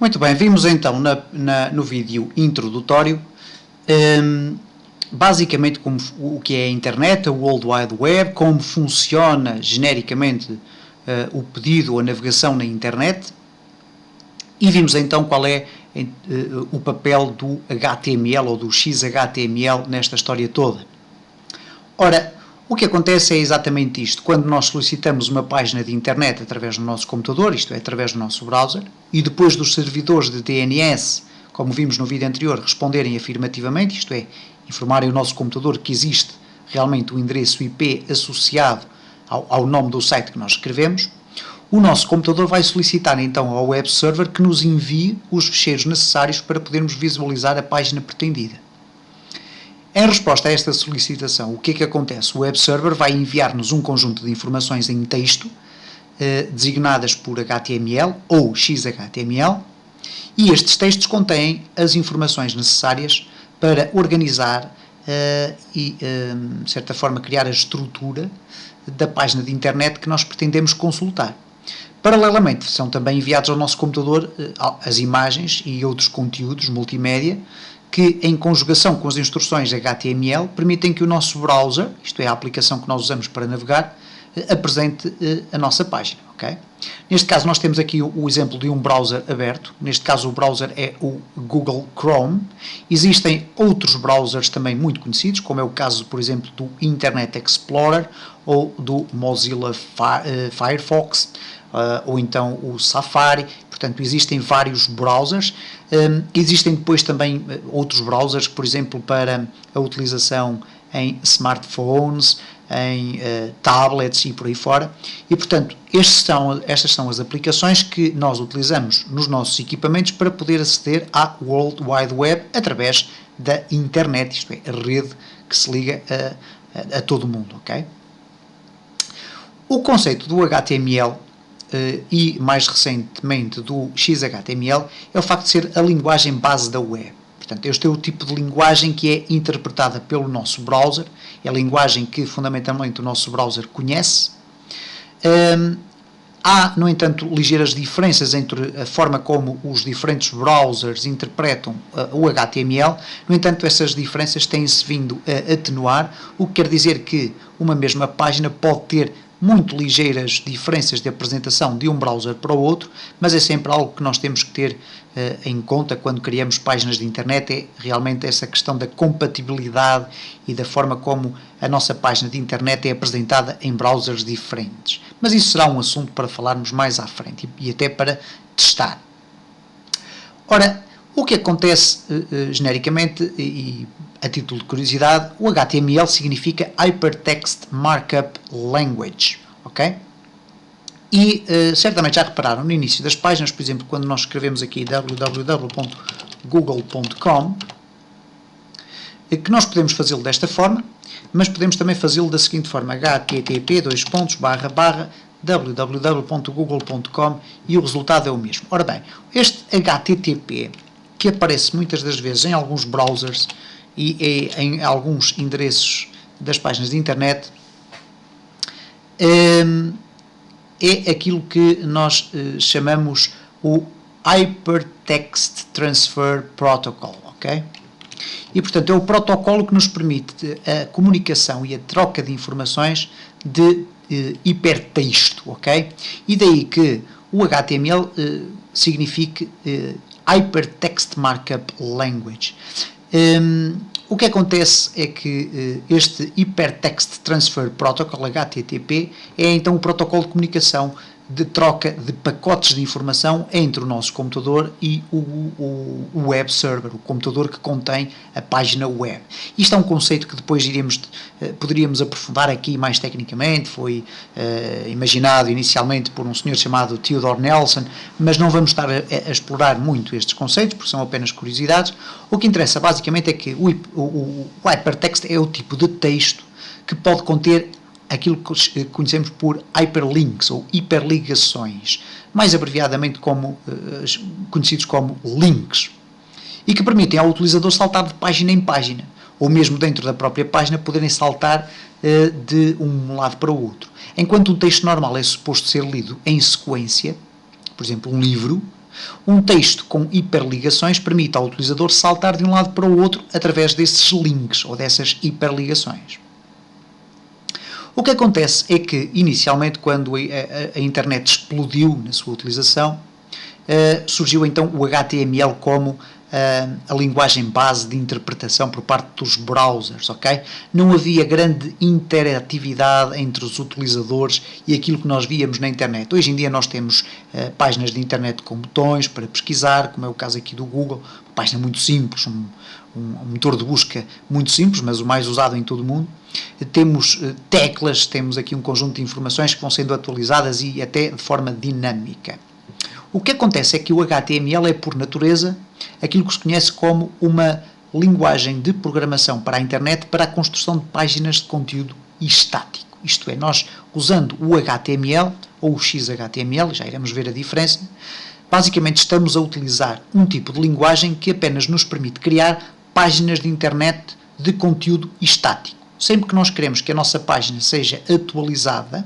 Muito bem, vimos então no vídeo introdutório basicamente o que é a internet, a World Wide Web, como funciona genericamente o pedido ou a navegação na internet, e vimos então qual é o papel do HTML ou do XHTML nesta história toda. Ora, o que acontece é exatamente isto. Quando nós solicitamos uma página de internet através do nosso computador, isto é, através do nosso browser, e depois dos servidores de DNS, como vimos no vídeo anterior, responderem afirmativamente, isto é, informarem o nosso computador que existe realmente o endereço IP associado ao nome do site que nós escrevemos, o nosso computador vai solicitar então ao web server que nos envie os ficheiros necessários para podermos visualizar a página pretendida. Em resposta a esta solicitação, o que é que acontece? O web server vai enviar-nos um conjunto de informações em texto, designadas por HTML ou XHTML, e estes textos contêm as informações necessárias para organizar e, de certa forma, criar a estrutura da página de internet que nós pretendemos consultar. Paralelamente, são também enviados ao nosso computador as imagens e outros conteúdos multimédia que, em conjugação com as instruções HTML, permitem que o nosso browser, isto é, a aplicação que nós usamos para navegar, apresente a nossa página. Okay? Neste caso, nós temos aqui o exemplo de um browser aberto. Neste caso, o browser é o Google Chrome. Existem outros browsers também muito conhecidos, como é o caso, por exemplo, do Internet Explorer ou do Mozilla Firefox, ou então o Safari. Portanto, existem vários browsers. Existem depois também outros browsers, por exemplo, para a utilização em smartphones, em tablets e por aí fora. E, portanto, estas são as aplicações que nós utilizamos nos nossos equipamentos para poder aceder à World Wide Web através da internet, isto é, a rede que se liga a todo o mundo. Okay? O conceito do HTML e, mais recentemente, do XHTML é o facto de ser a linguagem base da web. Portanto, este é o tipo de linguagem que é interpretada pelo nosso browser, é a linguagem que, fundamentalmente, o nosso browser conhece. Há, no entanto, ligeiras diferenças entre a forma como os diferentes browsers interpretam o HTML. No entanto, essas diferenças têm-se vindo a atenuar, o que quer dizer que uma mesma página pode ter muito ligeiras diferenças de apresentação de um browser para o outro, mas é sempre algo que nós temos que ter em conta quando criamos páginas de internet, é realmente essa questão da compatibilidade e da forma como a nossa página de internet é apresentada em browsers diferentes. Mas isso será um assunto para falarmos mais à frente e até para testar. Ora, o que acontece genericamente, e a título de curiosidade, o HTML significa Hypertext Markup Language, ok? E certamente já repararam no início das páginas, por exemplo, quando nós escrevemos aqui www.google.com, que nós podemos fazê-lo desta forma, mas podemos também fazê-lo da seguinte forma, http://www.google.com, e o resultado é o mesmo. Ora bem, este HTTP, que aparece muitas das vezes em alguns browsers e em alguns endereços das páginas de internet, é aquilo que nós chamamos o Hypertext Transfer Protocol, ok? E, portanto, é o protocolo que nos permite a comunicação e a troca de informações de hipertexto, ok? E daí que o HTML signifique Hypertext Markup Language. O que acontece é que este Hypertext Transfer Protocol, HTTP, é então o protocolo de comunicação de troca de pacotes de informação entre o nosso computador e o web server, o computador que contém a página web. Isto é um conceito que depois poderíamos aprofundar aqui mais tecnicamente, foi imaginado inicialmente por um senhor chamado Theodore Nelson, mas não vamos estar a explorar muito estes conceitos, porque são apenas curiosidades. O que interessa basicamente é que o hypertext é o tipo de texto que pode conter aquilo que conhecemos por hyperlinks ou hiperligações, mais abreviadamente conhecidos como links, e que permitem ao utilizador saltar de página em página, ou mesmo dentro da própria página poderem saltar de um lado para o outro. Enquanto um texto normal é suposto ser lido em sequência, por exemplo, um livro, Um texto com hiperligações permite ao utilizador saltar de um lado para o outro através desses links ou dessas hiperligações. O que acontece é que, inicialmente, quando a internet explodiu na sua utilização, surgiu então o HTML como a linguagem base de interpretação por parte dos browsers, ok? Não havia grande interatividade entre os utilizadores e aquilo que nós víamos na internet. Hoje em dia nós temos páginas de internet com botões para pesquisar, como é o caso aqui do Google, uma página muito simples, um motor de busca muito simples, mas o mais usado em todo o mundo. Temos teclas, temos aqui um conjunto de informações que vão sendo atualizadas e até de forma dinâmica. O que acontece é que o HTML é, por natureza, aquilo que se conhece como uma linguagem de programação para a internet para a construção de páginas de conteúdo estático. Isto é, nós usando o HTML ou o XHTML, já iremos ver a diferença, basicamente estamos a utilizar um tipo de linguagem que apenas nos permite criar páginas de internet de conteúdo estático. Sempre que nós queremos que a nossa página seja atualizada,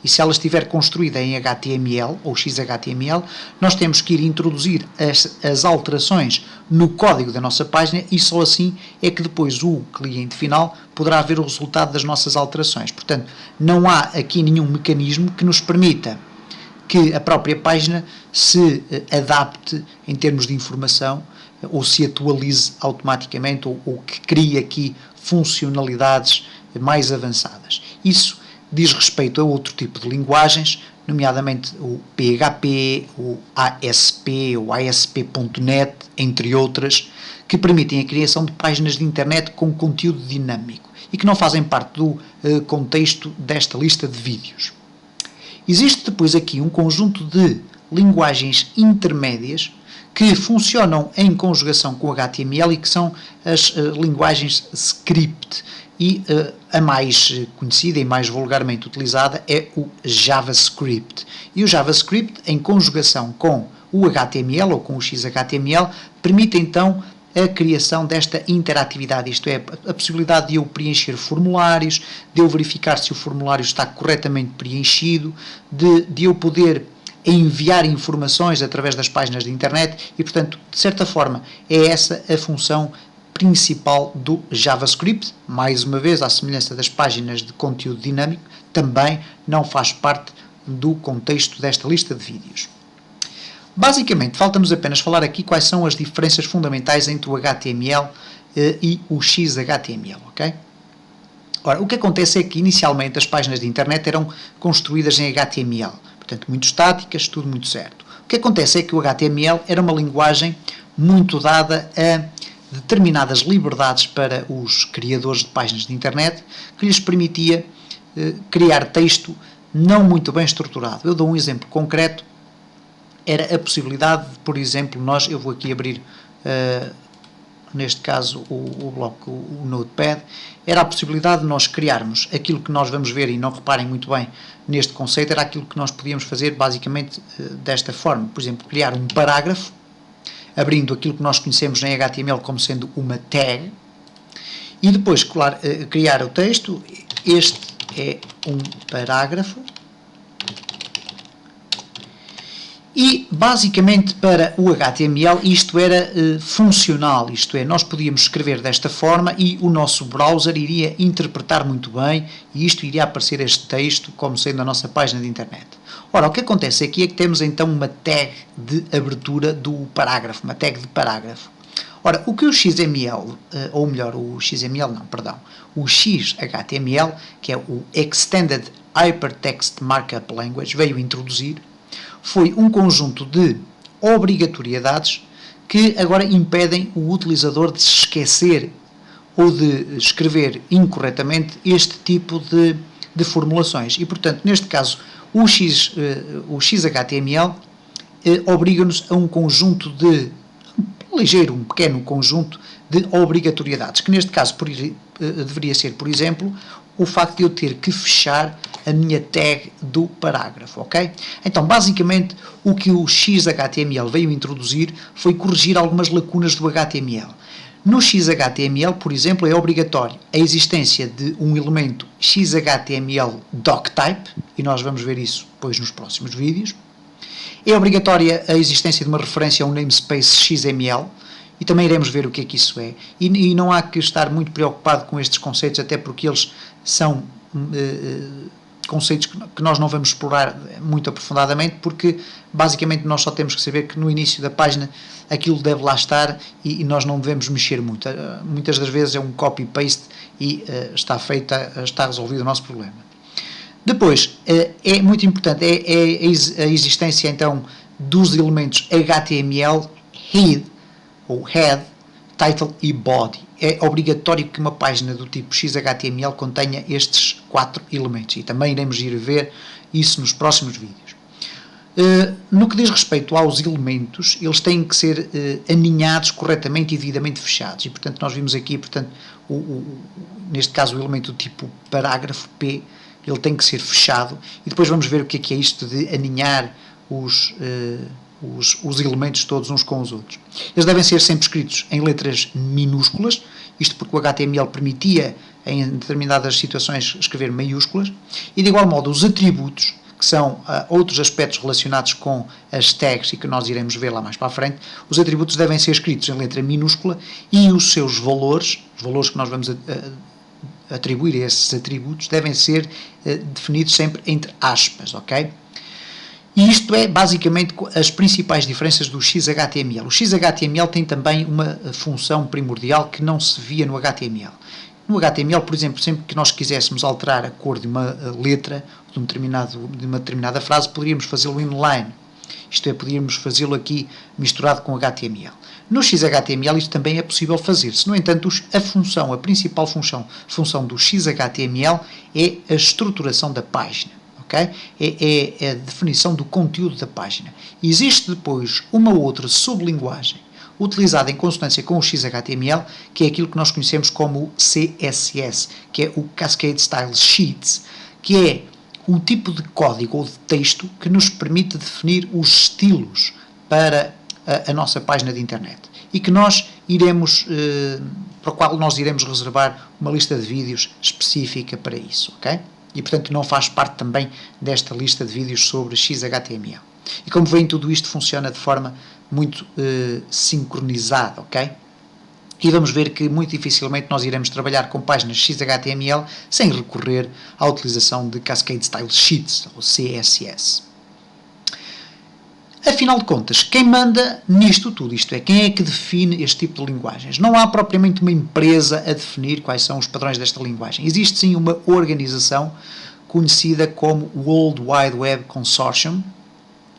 e se ela estiver construída em HTML ou XHTML, nós temos que ir introduzir as alterações no código da nossa página e só assim é que depois o cliente final poderá ver o resultado das nossas alterações. Portanto, não há aqui nenhum mecanismo que nos permita que a própria página se adapte em termos de informação ou se atualize automaticamente ou que crie aqui funcionalidades mais avançadas. Isso diz respeito a outro tipo de linguagens, nomeadamente o PHP, o ASP, o ASP.NET, entre outras, que permitem a criação de páginas de internet com conteúdo dinâmico e que não fazem parte do contexto desta lista de vídeos. Existe depois aqui um conjunto de linguagens intermédias que funcionam em conjugação com HTML e que são as linguagens script. E a mais conhecida e mais vulgarmente utilizada é o JavaScript. E o JavaScript, em conjugação com o HTML ou com o XHTML, permite então a criação desta interatividade, isto é, a possibilidade de eu preencher formulários, de eu verificar se o formulário está corretamente preenchido, de eu poder enviar informações através das páginas de internet e, portanto, de certa forma, é essa a função principal do JavaScript. Mais uma vez, à semelhança das páginas de conteúdo dinâmico, também não faz parte do contexto desta lista de vídeos. Basicamente, falta-nos apenas falar aqui quais são as diferenças fundamentais entre o HTML e o XHTML, ok? Ora, o que acontece é que inicialmente as páginas de internet eram construídas em HTML, portanto muito estáticas, tudo muito certo. O que acontece é que o HTML era uma linguagem muito dada a determinadas liberdades para os criadores de páginas de internet, que lhes permitia criar texto não muito bem estruturado. Eu dou um exemplo concreto, era a possibilidade de, por exemplo, eu vou aqui abrir, neste caso, o bloco, o Notepad, era a possibilidade de nós criarmos aquilo que nós vamos ver, e não reparem muito bem neste conceito, era aquilo que nós podíamos fazer basicamente desta forma, por exemplo, criar um parágrafo, abrindo aquilo que nós conhecemos em HTML como sendo uma tag, e depois criar o texto. Este é um parágrafo, e basicamente para o HTML isto era funcional, isto é, nós podíamos escrever desta forma e o nosso browser iria interpretar muito bem e isto iria aparecer este texto como sendo a nossa página de internet. Ora, o que acontece aqui é que temos então uma tag de abertura do parágrafo, uma tag de parágrafo. Ora, o que o XML, ou melhor, o XHTML, que é o Extended Hypertext Markup Language, veio introduzir, foi um conjunto de obrigatoriedades que agora impedem o utilizador de se esquecer ou de escrever incorretamente este tipo de formulações. E, portanto, neste caso, o XHTML obriga-nos a um conjunto um pequeno conjunto de obrigatoriedades, que neste caso deveria ser, por exemplo, o facto de eu ter que fechar a minha tag do parágrafo, ok? Então, basicamente, o que o XHTML veio introduzir foi corrigir algumas lacunas do HTML. No XHTML, por exemplo, é obrigatório a existência de um elemento XHTML doctype, e nós vamos ver isso depois nos próximos vídeos. É obrigatória a existência de uma referência a um namespace XML, e também iremos ver o que é que isso é. E não há que estar muito preocupado com estes conceitos, até porque eles são conceitos que nós não vamos explorar muito aprofundadamente, porque basicamente nós só temos que saber que no início da página aquilo deve lá estar e nós não devemos mexer muito. Muitas das vezes é um copy-paste e está resolvido o nosso problema. Depois, é muito importante a existência então dos elementos HTML, head, ou head, title e body. É obrigatório que uma página do tipo XHTML contenha estes 4 elementos, e também iremos ir ver isso nos próximos vídeos. No que diz respeito aos elementos, eles têm que ser aninhados corretamente e devidamente fechados, e portanto nós vimos aqui, portanto, neste caso o elemento do tipo parágrafo P, ele tem que ser fechado, e depois vamos ver o que é isto de aninhar os elementos todos uns com os outros. Eles devem ser sempre escritos em letras minúsculas, isto porque o HTML permitia, em determinadas situações, escrever maiúsculas, e de igual modo os atributos, que são outros aspectos relacionados com as tags e que nós iremos ver lá mais para a frente, os atributos devem ser escritos em letra minúscula e os seus valores, os valores que nós vamos atribuir a esses atributos, devem ser definidos sempre entre aspas, ok? E isto é basicamente as principais diferenças do XHTML. O XHTML tem também uma função primordial que não se via no HTML. No HTML, por exemplo, sempre que nós quiséssemos alterar a cor de uma letra de uma determinada frase, poderíamos fazê-lo inline. Isto é, poderíamos fazê-lo aqui misturado com HTML. No XHTML isto também é possível fazer-se. No entanto, a principal função do XHTML é a estruturação da página. Okay? É a definição do conteúdo da página. Existe depois uma outra sublinguagem utilizada em consonância com o XHTML, que é aquilo que nós conhecemos como o CSS, que é o Cascade Style Sheets, que é um tipo de código ou de texto que nos permite definir os estilos para a nossa página de internet e que nós para o qual nós iremos reservar uma lista de vídeos específica para isso, ok? E portanto não faz parte também desta lista de vídeos sobre XHTML. E como veem, tudo isto funciona de forma muito sincronizada, ok? E vamos ver que muito dificilmente nós iremos trabalhar com páginas XHTML sem recorrer à utilização de Cascade Style Sheets, ou CSS. Afinal de contas, quem manda nisto tudo, isto é, quem é que define este tipo de linguagens? Não há propriamente uma empresa a definir quais são os padrões desta linguagem. Existe sim uma organização conhecida como World Wide Web Consortium,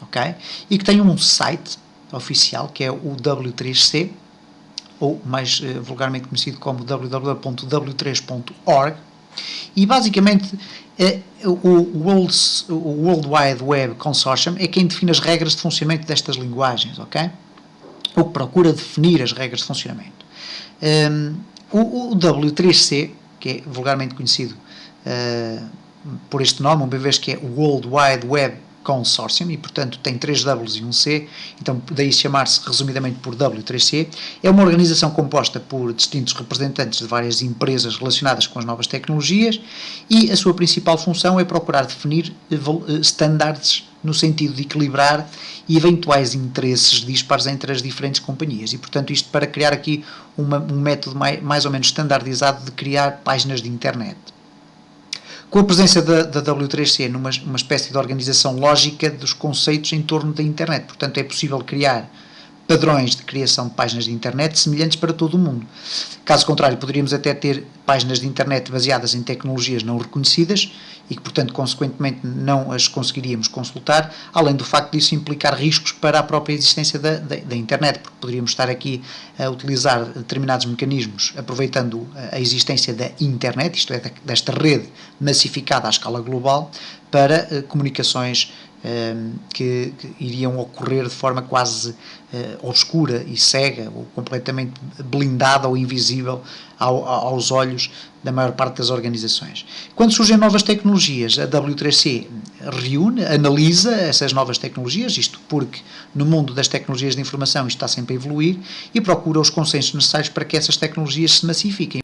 okay? E que tem um site oficial que é o W3C, ou mais vulgarmente conhecido como www.w3.org, e basicamente o World Wide Web Consortium é quem define as regras de funcionamento destas linguagens, ok? Ou que procura definir as regras de funcionamento. O W3C, que é vulgarmente conhecido por este nome, uma vez que é o World Wide Web Consortium, e portanto tem 3 Ws e um C, então daí chamar-se resumidamente por W3C, é uma organização composta por distintos representantes de várias empresas relacionadas com as novas tecnologias, e a sua principal função é procurar definir estándares no sentido de equilibrar eventuais interesses dispares entre as diferentes companhias, e portanto isto para criar aqui um método mais ou menos standardizado de criar páginas de internet. Com a presença da W3C numa espécie de organização lógica dos conceitos em torno da internet. Portanto, é possível criar padrões de criação de páginas de internet semelhantes para todo o mundo. Caso contrário, poderíamos até ter páginas de internet baseadas em tecnologias não reconhecidas e que, portanto, consequentemente não as conseguiríamos consultar, além do facto disso implicar riscos para a própria existência da internet, porque poderíamos estar aqui a utilizar determinados mecanismos aproveitando a existência da internet, isto é, desta rede massificada à escala global, para comunicações que iriam ocorrer de forma quase obscura e cega, ou completamente blindada ou invisível aos olhos da maior parte das organizações. Quando surgem novas tecnologias, a W3C analisa essas novas tecnologias, isto porque no mundo das tecnologias de informação isto está sempre a evoluir, e procura os consensos necessários para que essas tecnologias se massifiquem.